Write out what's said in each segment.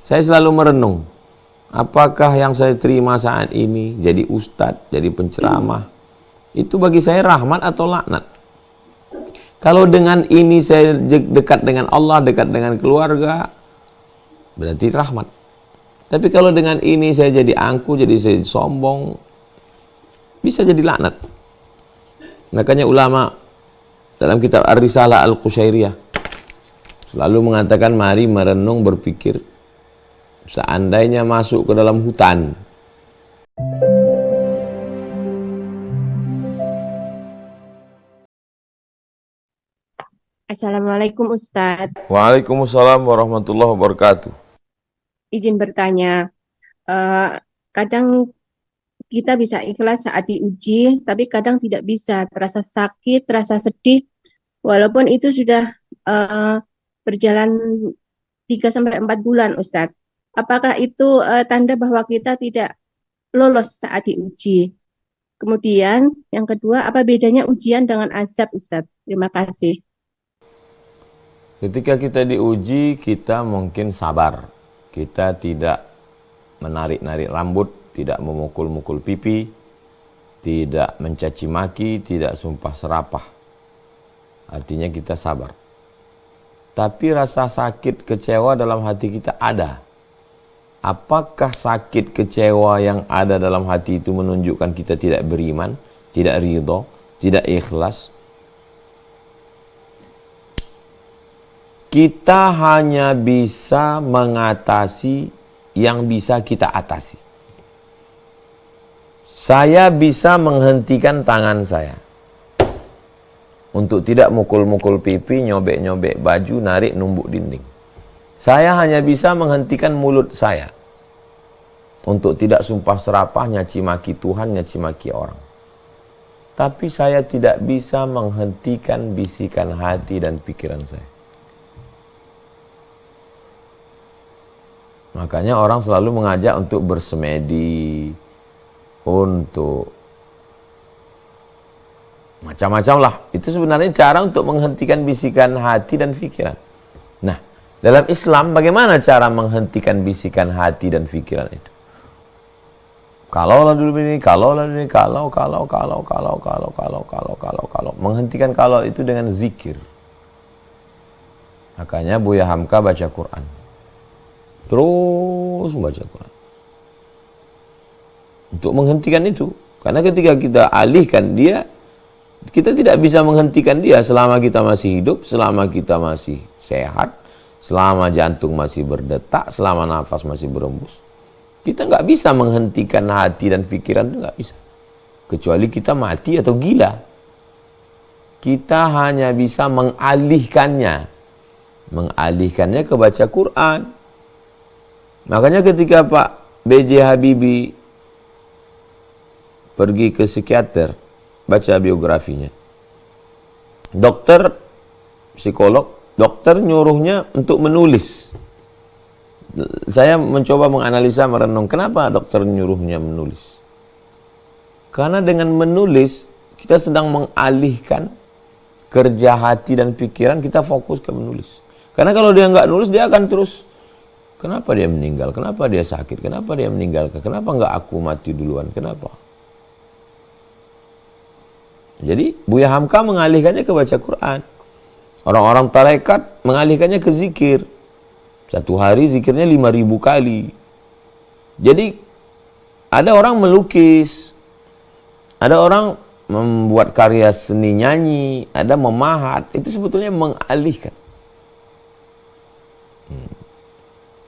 Saya selalu merenung, apakah yang saya terima saat ini jadi ustadz, jadi penceramah, itu bagi saya rahmat atau laknat? Kalau dengan ini saya dekat dengan Allah, dekat dengan keluarga, berarti rahmat. Tapi kalau dengan ini saya jadi angku, jadi saya sombong, bisa jadi laknat. Makanya ulama dalam kitab Ar-Risalah Al-Qushairiyah selalu mengatakan, mari merenung, berpikir, seandainya masuk ke dalam hutan. Assalamualaikum Ustadz. Waalaikumsalam warahmatullahi wabarakatuh. Izin bertanya, kadang kita bisa ikhlas saat diuji, tapi kadang tidak bisa, terasa sakit, terasa sedih, walaupun itu sudah berjalan 3-4 bulan Ustadz. Apakah itu tanda bahwa kita tidak lolos saat diuji? Kemudian yang kedua, apa bedanya ujian dengan azab Ustadz? Terima kasih. Ketika kita diuji, kita mungkin sabar. Kita tidak menarik-narik rambut, tidak memukul-mukul pipi, tidak mencaci maki, tidak sumpah serapah. Artinya kita sabar. Tapi rasa sakit, kecewa dalam hati kita ada. Apakah sakit, kecewa yang ada dalam hati itu menunjukkan kita tidak beriman, tidak ridho, tidak ikhlas? Kita hanya bisa mengatasi yang bisa kita atasi. Saya bisa menghentikan tangan saya untuk tidak mukul-mukul pipi, nyobek-nyobek baju, narik numbuk dinding. Saya hanya bisa menghentikan mulut saya untuk tidak sumpah serapah, nyaci maki Tuhan, nyaci maki orang. Tapi saya tidak bisa menghentikan bisikan hati dan pikiran saya. Makanya orang selalu mengajak untuk bersemedi, untuk macam-macam lah. Itu sebenarnya cara untuk menghentikan bisikan hati dan pikiran. Nah, dalam Islam bagaimana cara menghentikan bisikan hati dan pikiran itu? Kalaulah dulu ini, kalaulah ini, kalau. Menghentikan kalau itu dengan zikir. Makanya Buya Hamka baca Quran. Terus membaca Quran untuk menghentikan itu. Karena ketika kita alihkan dia, kita tidak bisa menghentikan dia selama kita masih hidup, selama kita masih sehat, selama jantung masih berdetak, selama nafas masih berembus. Kita nggak bisa menghentikan hati dan pikiran, itu nggak bisa. Kecuali kita mati atau gila. Kita hanya bisa mengalihkannya. Mengalihkannya ke baca Quran. Makanya ketika Pak B.J. Habibie pergi ke psikiater, baca biografinya. Dokter, psikolog, dokter nyuruhnya untuk menulis. Saya mencoba menganalisa, merenung, kenapa dokter nyuruhnya menulis? Karena dengan menulis, kita sedang mengalihkan kerja hati dan pikiran, kita fokus ke menulis. Karena kalau dia nggak nulis, dia akan terus, kenapa dia meninggal? Kenapa dia sakit? Kenapa dia meninggal? Kenapa nggak aku mati duluan? Kenapa? Jadi Buya Hamka mengalihkannya ke baca Quran. Orang-orang tarekat mengalihkannya ke zikir. Satu hari zikirnya 5.000 kali. Jadi ada orang melukis, ada orang membuat karya seni nyanyi, ada memahat. Itu sebetulnya mengalihkan.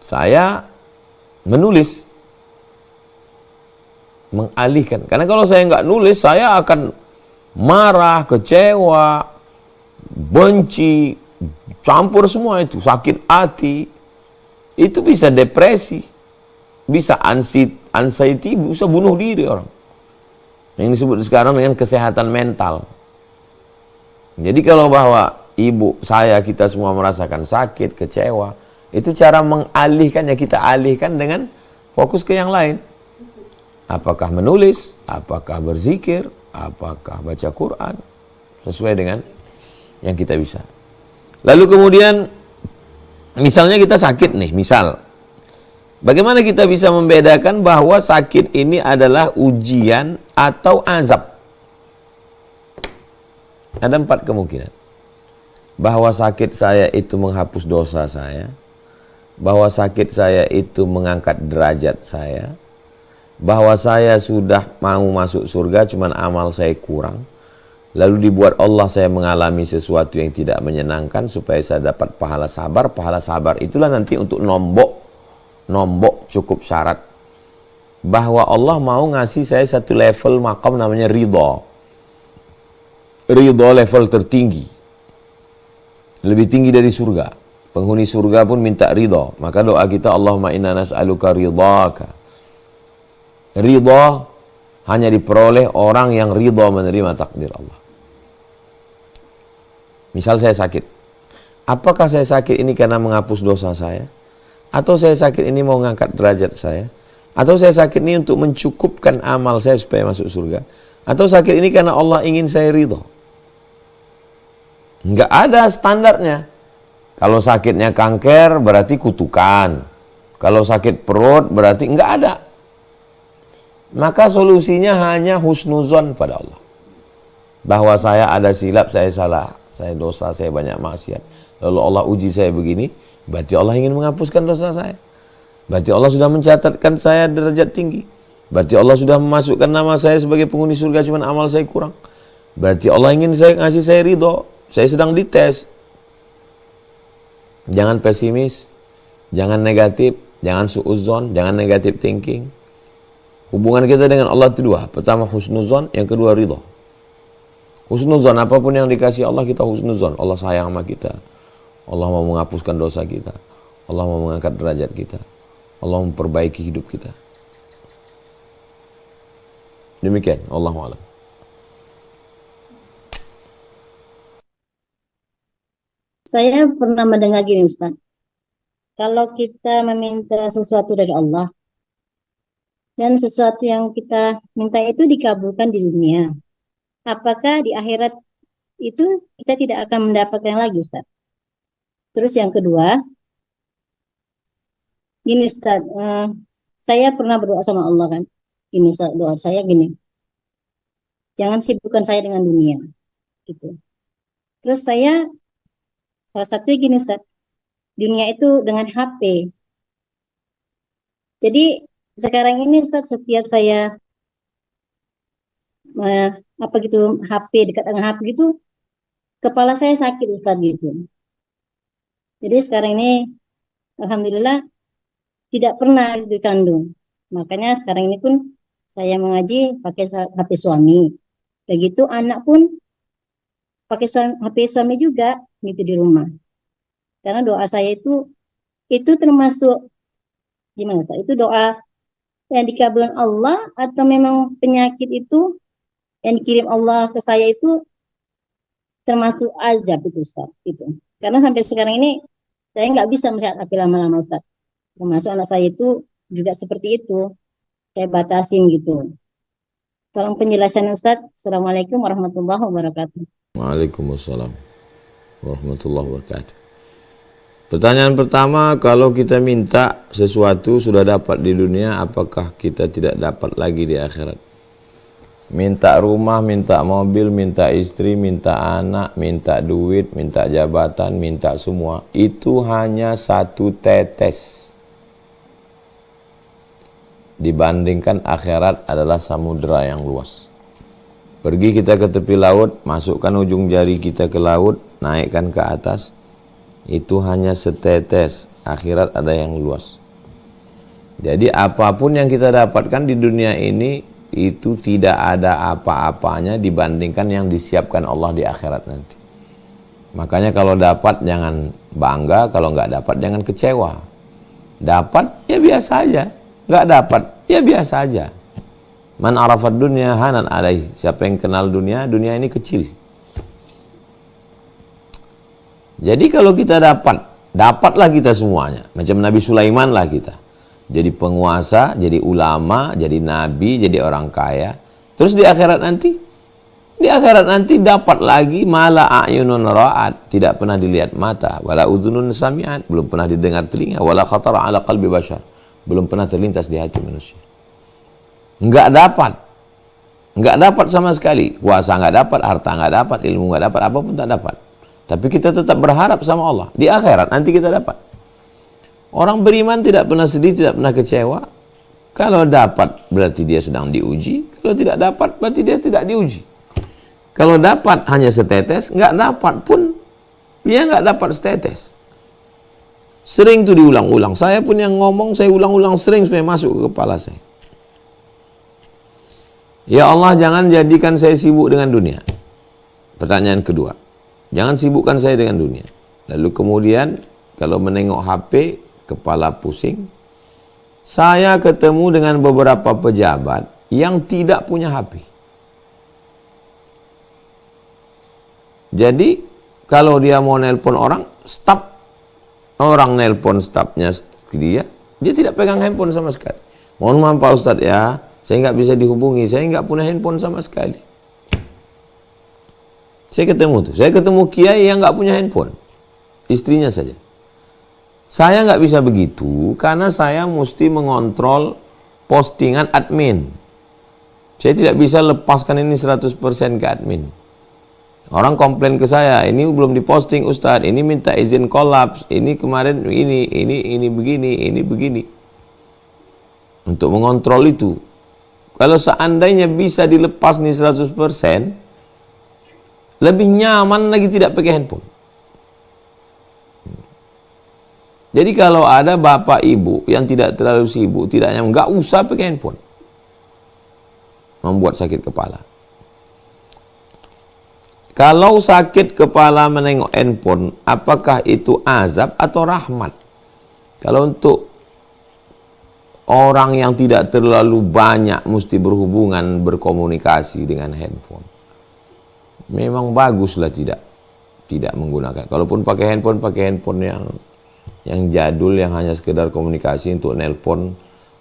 Saya menulis, mengalihkan. Karena kalau saya nggak nulis, saya akan marah, kecewa, benci, campur semua itu, sakit hati. Itu bisa depresi, bisa anxiety, bisa bunuh diri orang. Yang disebut sekarang dengan kesehatan mental. Jadi kalau bahwa ibu, saya, kita semua merasakan sakit, kecewa, itu cara mengalihkannya, kita alihkan dengan fokus ke yang lain. Apakah menulis, apakah berzikir, apakah baca Quran, sesuai dengan yang kita bisa. Lalu kemudian, misalnya kita sakit nih, misal Bagaimana kita bisa membedakan bahwa sakit ini adalah ujian atau azab? Ada 4 kemungkinan. Bahwa sakit saya itu menghapus dosa saya, bahwa sakit saya itu mengangkat derajat saya, bahwa saya sudah mau masuk surga cuman amal saya kurang, lalu dibuat Allah saya mengalami sesuatu yang tidak menyenangkan supaya saya dapat pahala sabar itulah nanti untuk nombok cukup syarat bahwa Allah mau ngasih saya satu level maqam namanya ridha level tertinggi, lebih tinggi dari surga. Penghuni surga pun minta ridha. Maka doa kita, Allahumma inna nas'aluka ridhaka. Ridha hanya diperoleh orang yang ridha menerima takdir Allah. Misal saya sakit. Apakah saya sakit ini karena menghapus dosa saya? Atau saya sakit ini mau mengangkat derajat saya? Atau saya sakit ini untuk mencukupkan amal saya supaya masuk surga? Atau sakit ini karena Allah ingin saya ridha? Enggak ada standarnya. Kalau sakitnya kanker berarti kutukan. Kalau sakit perut berarti enggak ada. Maka solusinya hanya husnuzon pada Allah. Bahwa saya ada silap, saya salah, saya dosa, saya banyak maksiat. Lalu Allah uji saya begini, berarti Allah ingin menghapuskan dosa saya. Berarti Allah sudah mencatatkan saya derajat tinggi. Berarti Allah sudah memasukkan nama saya sebagai penghuni surga, cuman amal saya kurang. Berarti Allah ingin saya ngasih saya ridho. Saya sedang dites. Jangan pesimis, jangan negatif, jangan suudzon, jangan negative thinking. Hubungan kita dengan Allah itu 2. Pertama husnuzon, yang kedua ridha. Husnuzon, apapun yang dikasih Allah kita husnuzon. Allah sayang sama kita. Allah mau menghapuskan dosa kita. Allah mau mengangkat derajat kita. Allah memperbaiki hidup kita. Demikian, Allahu a'lam. Saya pernah mendengar gini Ustaz, kalau kita meminta sesuatu dari Allah, dan sesuatu yang kita minta itu dikabulkan di dunia, apakah di akhirat itu kita tidak akan mendapatkan lagi Ustaz? Terus yang kedua, gini Ustaz, saya pernah berdoa sama Allah kan, gini Ustaz, doa saya gini, jangan sibukkan saya dengan dunia, gitu. Terus salah satunya gini Ustaz, dunia itu dengan HP. Jadi sekarang ini Ustaz, setiap saya HP dekat dengan HP gitu, kepala saya sakit Ustaz gitu. Jadi sekarang ini alhamdulillah tidak pernah itu candu. Makanya sekarang ini pun saya mengaji pakai HP suami. Begitu anak pun pakai HP suami juga gitu di rumah. Karena doa saya itu termasuk gimana Ustaz? Itu doa yang dikabulkan Allah atau memang penyakit itu yang dikirim Allah ke saya itu termasuk ajab itu Ustaz? Itu. Karena sampai sekarang ini saya nggak bisa melihat api lama-lama Ustaz. Termasuk anak saya itu juga seperti itu. Saya batasin gitu. Tolong penjelasan Ustaz. Assalamualaikum warahmatullahi wabarakatuh. Waalaikumsalam warahmatullahi wabarakatuh. Pertanyaan pertama, kalau kita minta sesuatu sudah dapat di dunia, apakah kita tidak dapat lagi di akhirat? Minta rumah, minta mobil, minta istri, minta anak, minta duit, minta jabatan, minta semua. Itu hanya satu tetes. Dibandingkan akhirat adalah samudera yang luas. Pergi kita ke tepi laut, masukkan ujung jari kita ke laut, naikkan ke atas. Itu hanya setetes. Akhirat ada yang luas. Jadi apapun yang kita dapatkan di dunia ini, itu tidak ada apa-apanya dibandingkan yang disiapkan Allah di akhirat nanti. Makanya kalau dapat jangan bangga, kalau nggak dapat jangan kecewa. Dapat ya biasa aja, nggak dapat ya biasa aja. Man arafad dunya hanan alaih. Siapa yang kenal dunia, dunia ini kecil. Jadi kalau kita dapatlah kita semuanya. Macam Nabi Sulaiman lah kita. Jadi penguasa, jadi ulama, jadi nabi, jadi orang kaya. Terus di akhirat nanti dapat lagi mala a'yunun ra'at, tidak pernah dilihat mata, wala udhunun sami'at, belum pernah didengar telinga, wala khatara ala qalbi bashar, belum pernah terlintas di hati manusia. Nggak dapat sama sekali. Kuasa nggak dapat, harta nggak dapat, ilmu nggak dapat, apapun tak dapat. Tapi kita tetap berharap sama Allah. Di akhirat nanti kita dapat. Orang beriman tidak pernah sedih, tidak pernah kecewa. Kalau dapat berarti dia sedang diuji. Kalau tidak dapat berarti dia tidak diuji. Kalau dapat hanya setetes, nggak dapat pun dia nggak dapat setetes. Sering tuh diulang-ulang. Saya pun yang ngomong, saya ulang-ulang sering supaya masuk ke kepala saya. Ya Allah, jangan jadikan saya sibuk dengan dunia. Pertanyaan kedua. Jangan sibukkan saya dengan dunia. Lalu kemudian, kalau menengok HP, kepala pusing. Saya ketemu dengan beberapa pejabat yang tidak punya HP. Jadi, kalau dia mau nelpon orang, staf. Orang nelpon stafnya dia tidak pegang handphone sama sekali. Mohon maaf Pak Ustadz ya, saya nggak bisa dihubungi, saya nggak punya handphone sama sekali. Saya ketemu kiai yang nggak punya handphone, istrinya saja. Saya nggak bisa begitu karena saya mesti mengontrol postingan admin. Saya tidak bisa lepaskan ini 100% ke admin. Orang komplain ke saya, ini belum diposting Ustadz, ini minta izin kolaps, ini kemarin ini begini. Untuk mengontrol itu. Kalau seandainya bisa dilepas nih 100%, lebih nyaman lagi tidak pakai handphone. Jadi kalau ada bapak ibu yang tidak terlalu sibuk, tidak nyaman, nggak usah pakai handphone. Membuat sakit kepala. Kalau sakit kepala menengok handphone, apakah itu azab atau rahmat? Kalau untuk orang yang tidak terlalu banyak mesti berhubungan, berkomunikasi dengan handphone, memang baguslah tidak menggunakan. Kalaupun pakai handphone yang jadul, yang hanya sekedar komunikasi untuk nelpon.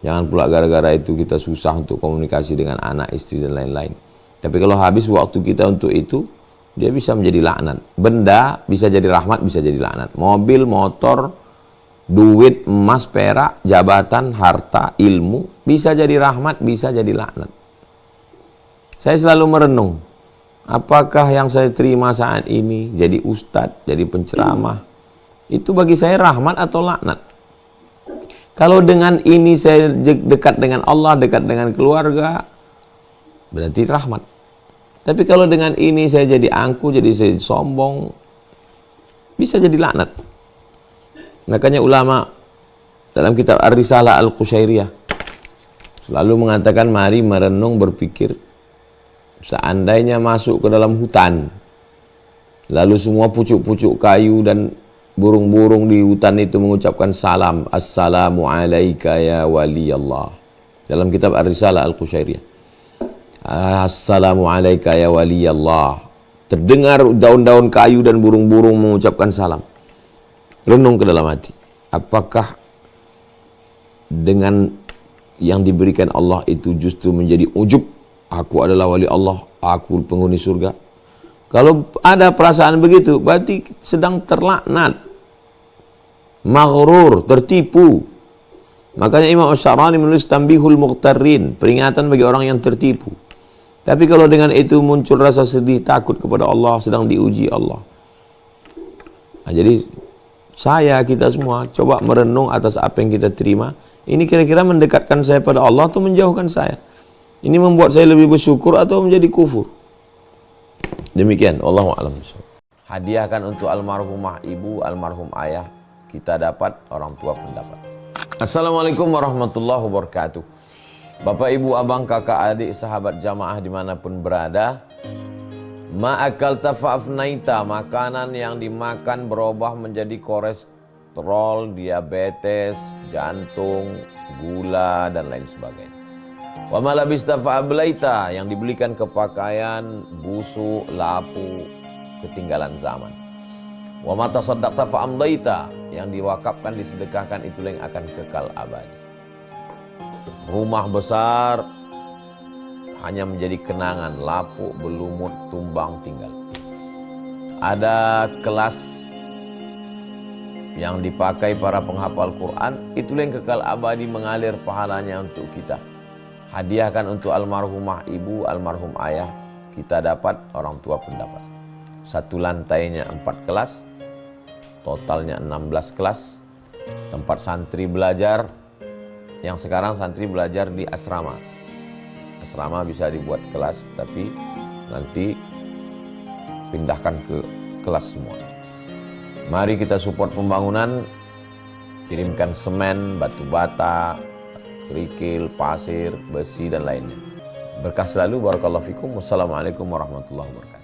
Jangan pula gara-gara itu kita susah untuk komunikasi dengan anak, istri dan lain-lain. Tapi kalau habis waktu kita untuk itu, dia bisa menjadi laknat. Benda bisa jadi rahmat, bisa jadi laknat. Mobil, motor, duit, emas, perak, jabatan, harta, ilmu, bisa jadi rahmat, bisa jadi laknat. Saya selalu merenung, apakah yang saya terima saat ini, jadi ustadz, jadi penceramah, itu bagi saya rahmat atau laknat? Kalau dengan ini saya dekat dengan Allah, dekat dengan keluarga, berarti rahmat. Tapi kalau dengan ini saya jadi angku, jadi saya sombong, bisa jadi laknat. Makanya ulama dalam kitab Ar-Risalah Al-Qushairiyah selalu mengatakan, mari merenung, berpikir. Seandainya masuk ke dalam hutan, lalu semua pucuk-pucuk kayu dan burung-burung di hutan itu mengucapkan salam, Assalamu alaika ya wali Allah. Dalam kitab Ar-Risalah Al-Qushairiyah. Assalamu alaika ya wali Allah. Terdengar daun-daun kayu dan burung-burung mengucapkan salam. Renung ke dalam hati. Apakah dengan yang diberikan Allah itu justru menjadi ujub? Aku adalah wali Allah, aku penghuni surga. Kalau ada perasaan begitu, berarti sedang terlaknat, maghrur, tertipu. Makanya Imam Asy-Syarani menulis Tanbihul Mughtarrin, peringatan bagi orang yang tertipu. Tapi kalau dengan itu muncul rasa sedih, takut kepada Allah, sedang diuji Allah. Nah, jadi kita semua coba merenung atas apa yang kita terima. Ini kira-kira mendekatkan saya pada Allah atau menjauhkan saya? Ini membuat saya lebih bersyukur atau menjadi kufur? Demikian, Wallahu a'lam. Hadiahkan untuk almarhumah ibu, almarhum ayah. Kita dapat, orang tua pun dapat. Assalamualaikum warahmatullahi wabarakatuh. Bapak, ibu, abang, kakak, adik, sahabat jamaah dimanapun berada. Ma'akalta fa'afnaita, makanan yang dimakan berubah menjadi kolesterol, diabetes, jantung, gula, dan lain sebagainya. Wa ma labista fa'ablaita, yang dibelikan ke pakaian, busuk, lapu, ketinggalan zaman. Wa ma tasaddaqta fa'amdaita, yang diwakafkan, disedekahkan, itulah yang akan kekal abadi. Rumah besar hanya menjadi kenangan, lapuk, berlumut, tumbang, tinggal. Ada kelas yang dipakai para penghafal Quran, itulah yang kekal abadi mengalir pahalanya untuk kita. Hadiahkan untuk almarhumah ibu, almarhum ayah, kita dapat, orang tua pun dapat. Satu lantainya 4 kelas, totalnya 16 kelas, tempat santri belajar. Yang sekarang santri belajar di asrama. Asrama bisa dibuat kelas, tapi nanti pindahkan ke kelas semua. Mari kita support pembangunan, kirimkan semen, batu bata, kerikil, pasir, besi dan lainnya. Berkah selalu, barakallahu fikum. Wassalamualaikum warahmatullahi wabarakatuh.